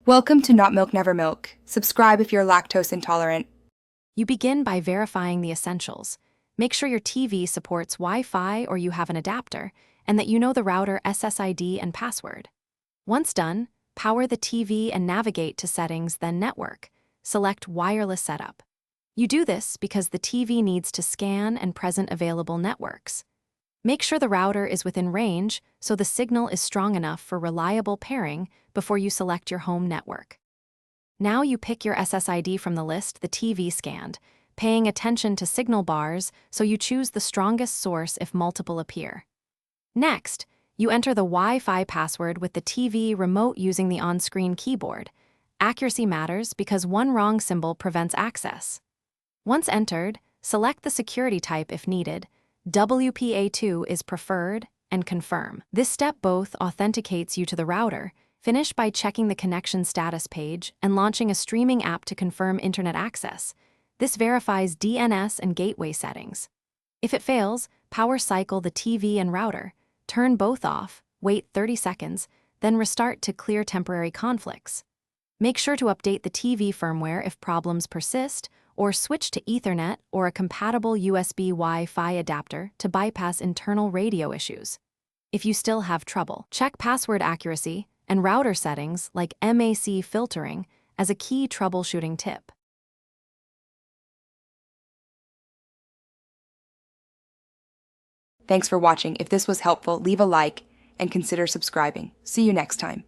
Welcome to Not Milk Never Milk. Subscribe if you're lactose intolerant. You begin by verifying the essentials. Make sure your TV supports Wi-Fi or you have an adapter, and that you know the router SSID and password. Once done, power the TV and navigate to Settings, then Network. Select Wireless Setup. You do this because the TV needs to scan and present available networks. Make sure the router is within range so the signal is strong enough for reliable pairing before you select your home network. Now you pick your SSID from the list the TV scanned, paying attention to signal bars so you choose the strongest source if multiple appear. Next, you enter the Wi-Fi password with the TV remote using the on-screen keyboard. Accuracy matters because one wrong symbol prevents access. Once entered, select the security type if needed. WPA2 is preferred, and confirm. This step both authenticates you to the router. Finish by checking the connection status page and launching a streaming app to confirm internet access. This verifies DNS and gateway settings. If it fails, power cycle the TV and router. Turn both off, wait 30 seconds, then restart to clear temporary conflicts. Make sure to update the TV firmware if problems persist, or switch to Ethernet or a compatible USB Wi-Fi adapter to bypass internal radio issues. If you still have trouble, check password accuracy and router settings like MAC filtering as a key troubleshooting tip. Thanks for watching. If this was helpful, leave a like and consider subscribing. See you next time.